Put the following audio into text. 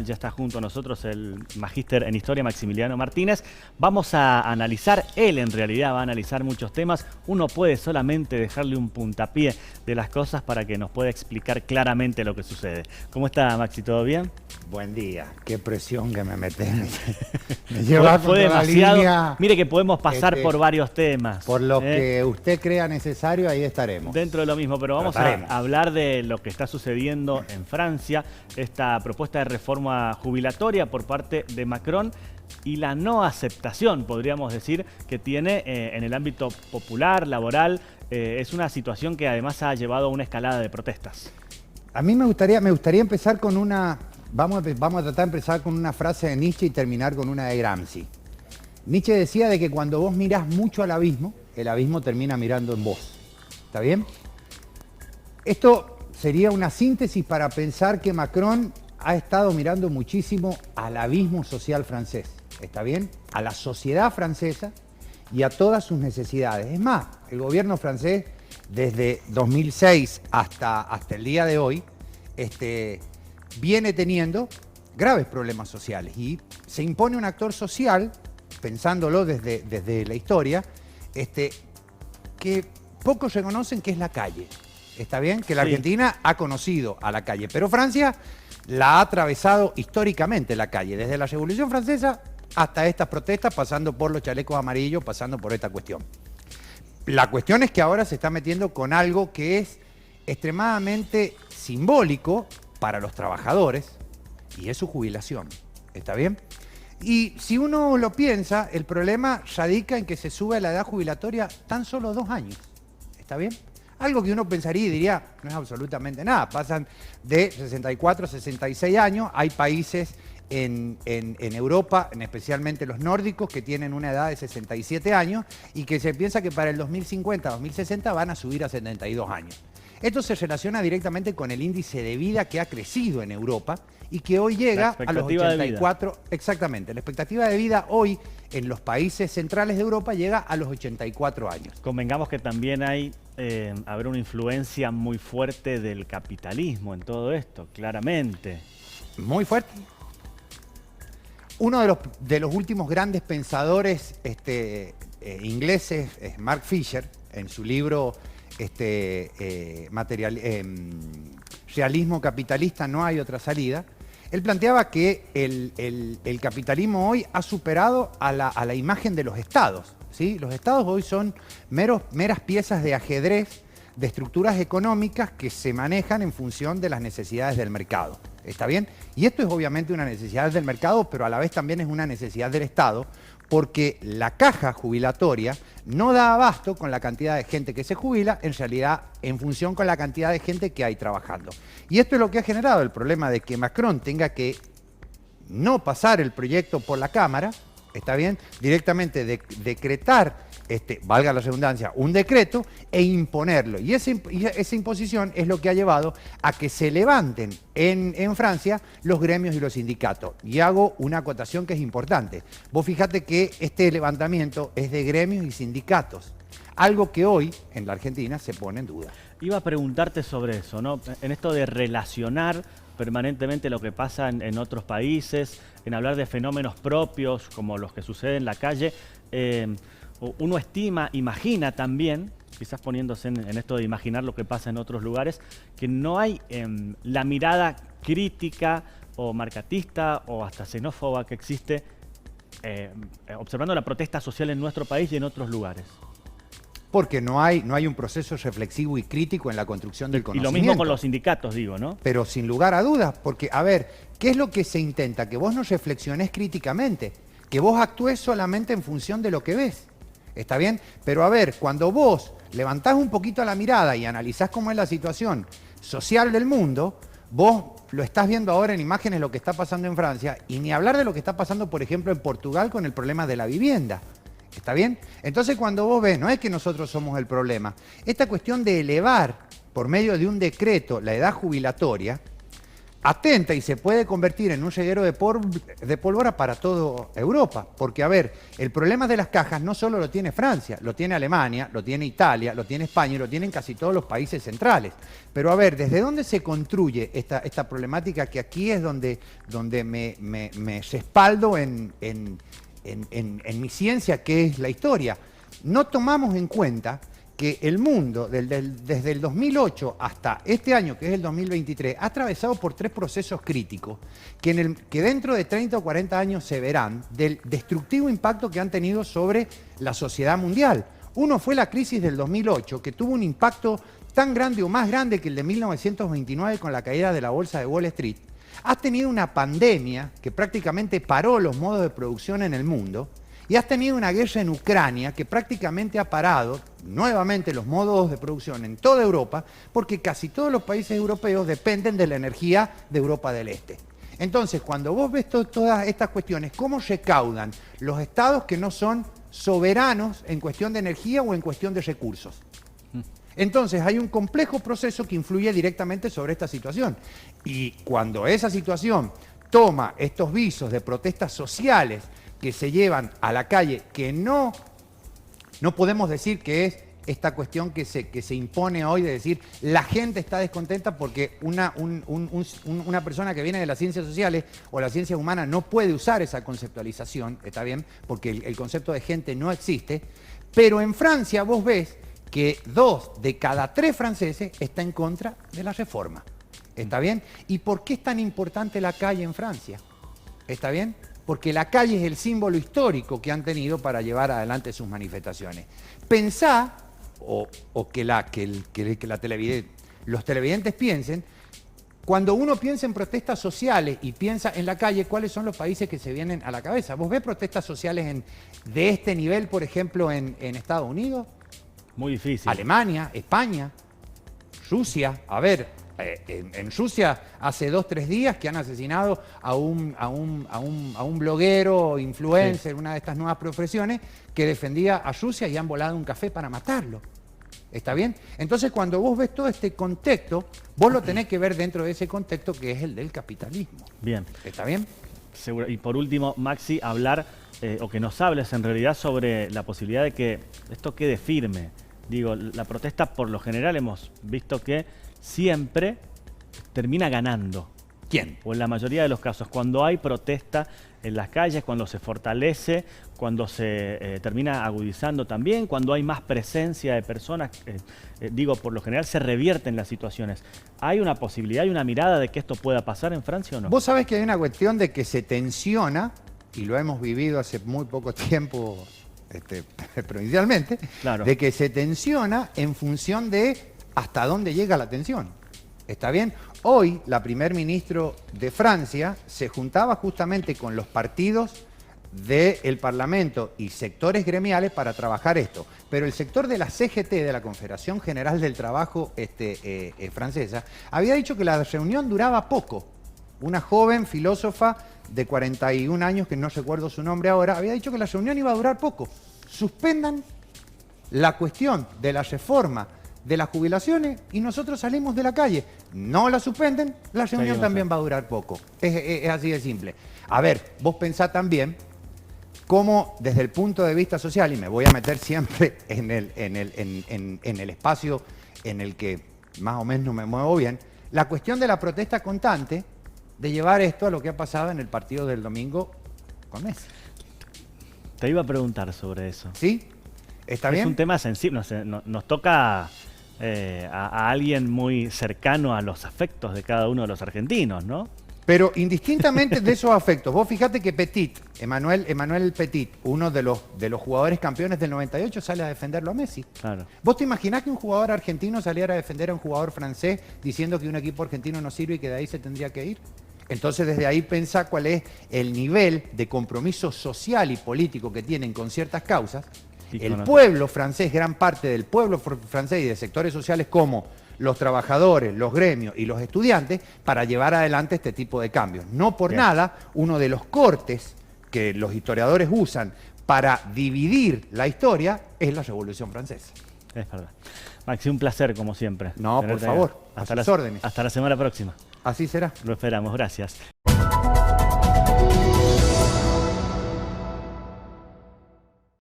ya está junto a nosotros el magíster en Historia Maximiliano Martínez. Vamos a analizar, él en realidad va a analizar muchos temas. Uno puede solamente dejarle un puntapié de las cosas para que nos pueda explicar claramente lo que sucede. ¿Cómo está, Maxi? ¿Todo bien? Buen día. Qué presión que me metes. Me lleva Fue contra la demasiado. línea. Mire que podemos pasar por varios temas. Por lo que usted crea necesario, ahí estaremos. Dentro de lo mismo, pero vamos a hablar de lo que está sucediendo en Francia, esta propuesta de reforma jubilatoria por parte de Macron y la no aceptación, podríamos decir, que tiene en el ámbito popular, laboral. Es una situación que además ha llevado a una escalada de protestas. A mí me gustaría empezar con una... Vamos a tratar de empezar con una frase de Nietzsche y terminar con una de Gramsci. Nietzsche decía de que cuando vos mirás mucho al abismo, el abismo termina mirando en vos. ¿Está bien? Esto sería una síntesis para pensar que Macron ha estado mirando muchísimo al abismo social francés. ¿Está bien? A la sociedad francesa y a todas sus necesidades. Es más, el gobierno francés, desde 2006 hasta el día de hoy, viene teniendo graves problemas sociales y se impone un actor social, pensándolo desde la historia, que pocos reconocen que es la calle. ¿Está bien? Que la Argentina ha conocido a la calle, pero Francia la ha atravesado históricamente la calle, desde la Revolución Francesa hasta estas protestas, pasando por los chalecos amarillos, pasando por esta cuestión. La cuestión es que ahora se está metiendo con algo que es extremadamente simbólico para los trabajadores, y es su jubilación. ¿Está bien? Y si uno lo piensa, el problema radica en que se sube la edad jubilatoria tan solo 2 años. ¿Está bien? Algo que uno pensaría y diría, no es absolutamente nada. Pasan de 64 a 66 años. Hay países en Europa, especialmente los nórdicos, que tienen una edad de 67 años y que se piensa que para el 2050, 2060 van a subir a 72 años. Esto se relaciona directamente con el índice de vida que ha crecido en Europa y que hoy llega a los 84. Exactamente, la expectativa de vida hoy en los países centrales de Europa llega a los 84 años. Convengamos que también hay habrá una influencia muy fuerte del capitalismo en todo esto, claramente. Muy fuerte. Uno de los últimos grandes pensadores ingleses es Mark Fisher, en su libro Realismo capitalista, no hay otra salida. Él planteaba que el capitalismo hoy ha superado a la imagen de los estados, ¿sí? Los estados hoy son meras piezas de ajedrez de estructuras económicas que se manejan en función de las necesidades del mercado. ¿Está bien? Y esto es obviamente una necesidad del mercado, pero a la vez también es una necesidad del Estado, porque la caja jubilatoria no da abasto con la cantidad de gente que se jubila, en realidad en función con la cantidad de gente que hay trabajando. Y esto es lo que ha generado el problema de que Macron tenga que no pasar el proyecto por la Cámara, ¿está bien? Directamente decretar, valga la redundancia, un decreto e imponerlo. Y esa imposición es lo que ha llevado a que se levanten en Francia los gremios y los sindicatos. Y hago una acotación que es importante. Vos fíjate que este levantamiento es de gremios y sindicatos, algo que hoy en la Argentina se pone en duda. Iba a preguntarte sobre eso, ¿no? En esto de relacionar permanentemente lo que pasa en otros países, en hablar de fenómenos propios como los que suceden en la calle. Uno imagina también, quizás poniéndose en esto de imaginar lo que pasa en otros lugares, que no hay la mirada crítica o marcatista o hasta xenófoba que existe observando la protesta social en nuestro país y en otros lugares. Porque no hay un proceso reflexivo y crítico en la construcción del conocimiento. Y lo mismo con los sindicatos, digo, ¿no? Pero sin lugar a dudas, porque, a ver, ¿qué es lo que se intenta? Que vos no reflexionés críticamente, que vos actúes solamente en función de lo que ves. ¿Está bien? Pero a ver, cuando vos levantás un poquito la mirada y analizás cómo es la situación social del mundo, vos lo estás viendo ahora en imágenes lo que está pasando en Francia, y ni hablar de lo que está pasando, por ejemplo, en Portugal con el problema de la vivienda. ¿Está bien? Entonces cuando vos ves, no es que nosotros somos el problema, esta cuestión de elevar por medio de un decreto la edad jubilatoria, atenta y se puede convertir en un reguero de pólvora para toda Europa. Porque, a ver, el problema de las cajas no solo lo tiene Francia, lo tiene Alemania, lo tiene Italia, lo tiene España y lo tienen casi todos los países centrales. Pero, a ver, ¿desde dónde se construye esta problemática? Que aquí es donde me respaldo en mi ciencia, que es la historia. No tomamos en cuenta que el mundo, desde el 2008 hasta este año, que es el 2023, ha atravesado por 3 procesos críticos que dentro de 30 o 40 años se verán del destructivo impacto que han tenido sobre la sociedad mundial. Uno fue la crisis del 2008, que tuvo un impacto tan grande o más grande que el de 1929 con la caída de la bolsa de Wall Street. Has tenido una pandemia que prácticamente paró los modos de producción en el mundo. Y has tenido una guerra en Ucrania que prácticamente ha parado nuevamente los modos de producción en toda Europa, porque casi todos los países europeos dependen de la energía de Europa del Este. Entonces, cuando vos ves todas estas cuestiones, ¿cómo recaudan los estados que no son soberanos en cuestión de energía o en cuestión de recursos? Entonces, hay un complejo proceso que influye directamente sobre esta situación. Y cuando esa situación toma estos visos de protestas sociales que se llevan a la calle, que no podemos decir que es esta cuestión que se impone hoy de decir la gente está descontenta porque una persona que viene de las ciencias sociales o las ciencias humanas no puede usar esa conceptualización, ¿está bien? Porque el concepto de gente no existe, pero en Francia vos ves que 2 de cada 3 franceses está en contra de la reforma, ¿está bien? ¿Y por qué es tan importante la calle en Francia? ¿Está bien? Porque la calle es el símbolo histórico que han tenido para llevar adelante sus manifestaciones. Pensá, los televidentes piensen, cuando uno piensa en protestas sociales y piensa en la calle, ¿cuáles son los países que se vienen a la cabeza? ¿Vos ves protestas sociales de este nivel, por ejemplo, en Estados Unidos? Muy difícil. Alemania, España, Rusia. A ver, en Rusia hace 2 o 3 días que han asesinado a un bloguero, influencer, una de estas nuevas profesiones, que defendía a Rusia y han volado un café para matarlo. ¿Está bien? Entonces, cuando vos ves todo este contexto, vos lo tenés que ver dentro de ese contexto que es el del capitalismo. Bien. ¿Está bien? Seguro. Y por último, Maxi, hablar, o que nos hables en realidad sobre la posibilidad de que esto quede firme. Digo, la protesta por lo general hemos visto que siempre termina ganando. ¿Quién? O en la mayoría de los casos, cuando hay protesta en las calles, cuando se fortalece, cuando se termina agudizando también, cuando hay más presencia de personas, digo, por lo general se revierten las situaciones. ¿Hay una posibilidad, hay una mirada de que esto pueda pasar en Francia o no? Vos sabés que hay una cuestión de que se tensiona, y lo hemos vivido hace muy poco tiempo provincialmente, claro, de que se tensiona en función de hasta dónde llega la tensión. ¿Está bien? Hoy la primer ministro de Francia se juntaba justamente con los partidos del Parlamento y sectores gremiales para trabajar esto. Pero el sector de la CGT, de la Confederación General del Trabajo francesa, había dicho que la reunión duraba poco. Una joven filósofa de 41 años, que no recuerdo su nombre ahora, había dicho que la reunión iba a durar poco. Suspendan la cuestión de la reforma de las jubilaciones y nosotros salimos de la calle. No la suspenden, la reunión también va a durar poco. Es así de simple. A ver, vos pensá también cómo desde el punto de vista social, y me voy a meter siempre en el espacio en el que más o menos me muevo bien, la cuestión de la protesta constante, de llevar esto a lo que ha pasado en el partido del domingo con Messi. Te iba a preguntar sobre eso. ¿Sí? ¿Está bien? Es un tema sensible, nos toca a alguien muy cercano a los afectos de cada uno de los argentinos, ¿no? Pero indistintamente de esos afectos, vos fijate que Petit, Emmanuel Petit, uno de los jugadores campeones del 98, sale a defenderlo a Messi. Claro. ¿Vos te imaginás que un jugador argentino saliera a defender a un jugador francés diciendo que un equipo argentino no sirve y que de ahí se tendría que ir? Entonces, desde ahí pensá cuál es el nivel de compromiso social y político que tienen con ciertas causas. El pueblo francés, gran parte del pueblo francés y de sectores sociales como los trabajadores, los gremios y los estudiantes, para llevar adelante este tipo de cambios. No por nada, uno de los cortes que los historiadores usan para dividir la historia es la Revolución Francesa. Es verdad. Maxi, un placer como siempre. No, por tenerte favor, acá. a sus órdenes. Hasta la semana próxima. Así será. Lo esperamos, gracias.